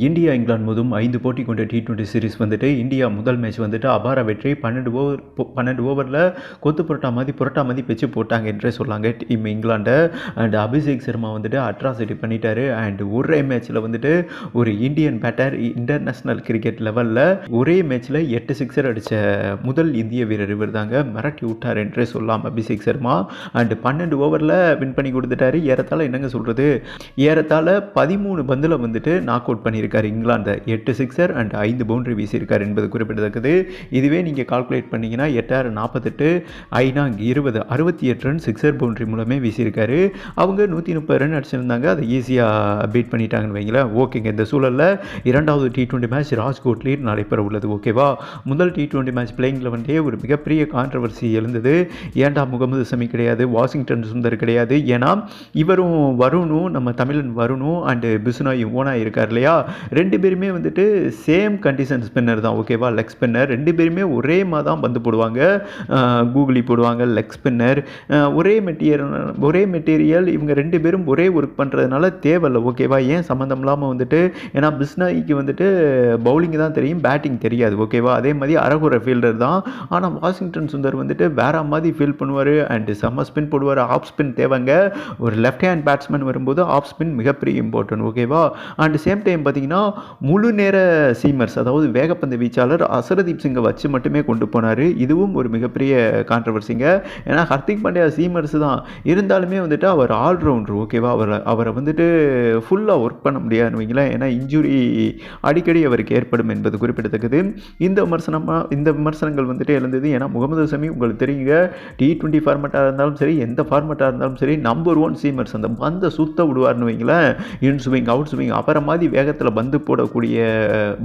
India England மோதும் 5 போட்டி கொண்ட T20 சீரிஸ் வந்துட்டு இந்தியா முதல் மேட்ச் வந்துட்டு அபார வெற்றி. 12 ஓவரில் கொத்து புரட்டா மாதிரி பிச்சு போட்டாங்க என்றே சொல்லாங்க டீம் இங்கிலாண்டை. அண்ட் அபிஷேக் சர்மா வந்துட்டு அட்ராசிட்டி பண்ணிட்டாரு. அண்ட் ஒரே மேட்ச்சில் வந்துட்டு ஒரு இந்தியன் பேட்டர் இன்டர்நேஷ்னல் கிரிக்கெட் லெவலில் ஒரே மேட்ச்சில் 8 சிக்ஸர் அடித்த முதல் இந்திய வீரர் இவர் தாங்க. மிரட்டி விட்டார் என்றே சொல்லலாம் அபிஷேக் சர்மா. அண்ட் 12 ஓவரில் வின் பண்ணி கொடுத்துட்டாரு. ஏறத்தாழ என்னங்க சொல்கிறது, ஏறத்தாழ 13 பந்தில் வந்துட்டு நாக் அவுட் பண்ணியிருக்காரு இங்கிலாந்து. 8 சிக்ஸர் அண்ட் 5 பவுண்டரி வீசியிருக்கார் என்பது குறிப்பிடத்தக்கது. இதுவே நீங்கள் கால்குலேட் பண்ணிங்கன்னா 8/48 20 68 ரன் சிக்ஸர் பவுண்டரி மூலமே வீசியிருக்காரு. அவங்க 130 ரன் அடிச்சிருந்தாங்க. அதை ஈஸியாக பீட் பண்ணிட்டாங்கன்னு வைங்களேன். ஓகேங்க, இந்த சூழலில் இரண்டாவது T20 மேட்ச் ராஜ்கோட்லேயும் நடைபெற உள்ளது. ஓகேவா, முதல் T20 மேட்ச் பிளேயிங் லெவன்லேயே ஒரு மிகப்பெரிய கான்ட்ரவர்சி எழுந்தது. ஏண்டா முகமது சமி கிடையாது, வாஷிங்டன் சுந்தர் கிடையாது. ஏன்னா இவரும் வருணும், நம்ம தமிழன் வருணும் அண்டு பிசுனாய் ஓனா இருக்கார் இல்லையா, ரெண்டு பேருமே வந்துட்டு சேம் கண்டிஷன் ஸ்பின்னர் தான். ஓகேவா, லெக் ஸ்பின்னர். ரெண்டு பேருமே ஒரே மாதிரி தான் பந்து போடுவாங்க. கூகுளி போடுவாங்க, லெக் ஸ்பின்னர். ஒரே மெட்டீரியல். இவங்க ரெண்டு பேரும் ஒரே ஒர்க் பண்ணுறதுனால தேவையில்லை. ஓகேவா, ஏன் சம்மந்தம் இல்லாமல் வந்துட்டு, ஏன்னா பிஸ்னாய்க்கு வந்துட்டு பவுலிங் தான் தெரியும், பேட்டிங் தெரியாது. ஓகேவா, அதே மாதிரி அரகுற ஃபீல்டர் தான். ஆனால் வாஷிங்டன் சுந்தர் வந்துட்டு வேற மாதிரி ஃபீல் பண்ணுவார். அண்டு செம்ம ஸ்பின் போடுவார். ஆஃப் ஸ்பின் தேவைங்க. ஒரு லெஃப்ட் ஹேண்ட் பேட்ஸ்மேன் வரும்போது ஆஃப் ஸ்பின் மிகப்பெரிய இம்பார்ட்டன்ட். ஓகேவா, அண்ட் சேம் டைம் பார்த்தீங்கன்னா முழு நேர சீமர்ஸ், அதாவது வேகப்பந்து வீச்சாளர் அசரதீப் சிங்கை வச்சு மட்டுமே கொண்டு போனார். இதுவும் ஒரு மிகப்பெரிய கான்ட்ரவர்சிங்க. ஏன்னா ஹர்திக் பாண்டியா சீமர்ஸ் தான் இருந்தாலுமே வந்துட்டு அவர் ஆல்ரவுண்டர். ஓகேவா, அவரை வந்துட்டு ஃபுல்லாக ஒர்க் பண்ண முடியாதுன்னு வைங்களேன். ஏன்னா இன்ஜுரி அடிக்கடி அவருக்கு ஏற்படும் என்பது குறிப்பிடத்தக்கது. இந்த விமர்சனங்கள் வந்துட்டு எழுந்தது. ஏன்னா முகமது சமி உங்களுக்கு தெரியுங்க, T20 ஃபார்மேட்டாக இருந்தாலும் சரி, எந்த ஃபார்மேட்டாக இருந்தாலும் சரி, நம்பர் 1 சீமர்ஸ். அந்த பந்தை சுத்த விடுவார்னு வைங்களேன். இன் ஸ்விங் அவுட் ஸ்விங் அவரை மாதிரி வேகத்தில் பந்து போடக்கூடிய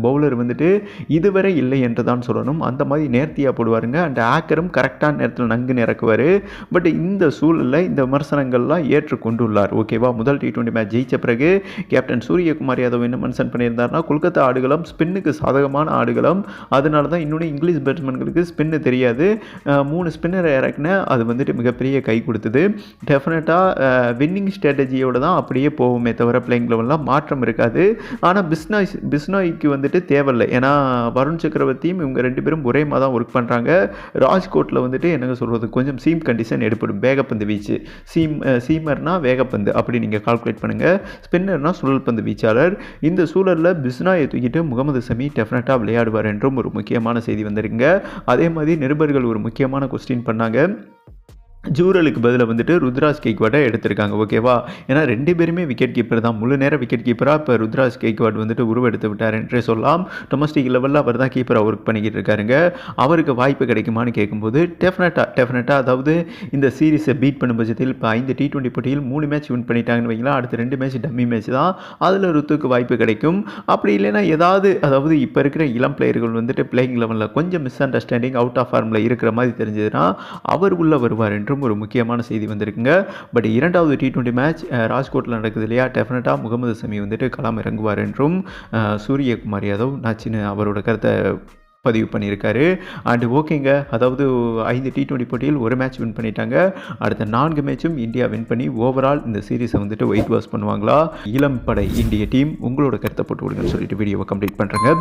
பவுலர் வந்துட்டு இதுவரை இல்லை என்று தான் சொல்லணும். அந்த மாதிரி நேர்த்தியாக போடுவாருங்க. அண்ட் ஆக்கரும் கரெக்டான நேரத்தில் நன்கு நிறக்குவார். பட் இந்த சூழலில் இந்த விமர்சனங்கள்லாம் ஏற்றுக்கொண்டுள்ளார். ஓகேவா, முதல் T20 மேட்ச் ஜெயிச்ச பிறகு கேப்டன் சூரியகுமார் யாதவ் என்ன மென்ஷன் பண்ணியிருந்தார்னா, கொல்கத்தா ஆடுகளம் ஸ்பின்னுக்கு சாதகமான ஆடுகளம், அதனால தான் இன்னொன்று இங்கிலீஷ் பேட்ஸ்மேன்களுக்கு ஸ்பின்னு தெரியாது, 3 ஸ்பின்னரை இறக்குன, அது வந்துட்டு மிகப்பெரிய கை கொடுத்தது. டெஃபினட்டாக வின்னிங் ஸ்ட்ராட்டஜியோடு தான் அப்படியே போவோமே தவிர பிளேயிங் லெவலில் மாற்றம் இருக்காது. ஆனால் பிஸ்னாய்க்கு வந்துட்டு தேவையில்லை. ஏன்னா வருண் சக்கரவர்த்தியும் இவங்க ரெண்டு பேரும் ஒரே மாதிரி தான் ஒர்க் பண்ணுறாங்க. ராஜ்கோட்டில் வந்துட்டு என்னங்க சொல்கிறது, கொஞ்சம் சீம் கண்டிஷன் எடுப்படும். வேகப்பந்து வீச்சு, சீமர்னா வேகப்பந்து அப்படி நீங்கள் கால்குலேட் பண்ணுங்கள். ஸ்பின்னர்னா சுழல் பந்து வீச்சாளர். இந்த சூழலில் பிஸ்னாயை தூக்கிட்டு முகமது சமி டெஃபினட்டாக விளையாடுவார் என்றும் ஒரு முக்கியமான செய்தி வந்திருக்குங்க. அதே மாதிரி நிருபர்கள் ஒரு முக்கியமான கொஸ்டின் பண்ணாங்க. ஜூரலுக்கு பதிலாக வந்துட்டு ருத்ராஜ் கெய்க்வாடை எடுத்திருக்காங்க. ஓகேவா, ஏன்னா ரெண்டு பேருமே விக்கெட் கீப்பர் தான். முழு நேரம் விக்கெட் கீப்பராக இப்போ ருத்ராஜ் கெய்க்வாட் வந்துட்டு உருவெடுத்து விட்டார் என்றே சொல்லலாம். டொமஸ்டிக் லெவலில் அவர் தான் கீப்பராக ஒர்க் பண்ணிக்கிட்டு இருக்காருங்க. அவருக்கு வாய்ப்பு கிடைக்குமான்னு கேட்கும்போது டெஃபினட்டாக அதாவது இந்த சீரீஸை பீட் பண்ணும் பட்சத்தில் இப்போ 5 T20 போட்டியில் 3 மேட்ச் வின் பண்ணிட்டாங்கன்னு வைங்களா, அடுத்த 2 மேட்ச் டம்மி மேட்ச் தான். அதில் ருத்துக்கு வாய்ப்பு கிடைக்கும். அப்படி இல்லைன்னா அதாவது இப்போ இருக்கிற இளம் பிளேயர்கள் வந்துட்டு பிளேயிங் லெவலில் கொஞ்சம் மிஸ் அண்டர்ஸ்டாண்டிங் அவுட் ஆஃப் ஃபார்மில் இருக்கிற மாதிரி தெரிஞ்சதுன்னா அவர் உள்ளே வருவார் என்று ஒரு முக்கியமான செய்தி வந்திருக்குங்க. பட் இரண்டாவது T20 மேட்ச் ராஜ்கோட்டில் நடக்குது இல்லையா, டெஃபினட்டாக முகமது சமி வந்துட்டு களம் இறங்குவார் என்றும் சூரியகுமார் யாதவ் நச்சின்னு அவரோட கருத்தை பதிவு பண்ணியிருக்காரு. அண்டு ஓகேங்க, அதாவது 5 T20 போட்டியில் ஒரு மேட்ச் வின் பண்ணிட்டாங்க. அடுத்த 4 மேட்சும் இந்தியா வின் பண்ணி ஓவரால் இந்த சீரீஸை வந்துட்டு ஒயிட் வாஷ் பண்ணுவாங்களா? இளம் படை இந்திய டீம் உங்களோட கருத்தை போட்டு விடுங்கன்னு சொல்லிட்டு வீடியோவை கம்ப்ளீட் பண்ணுறேங்க.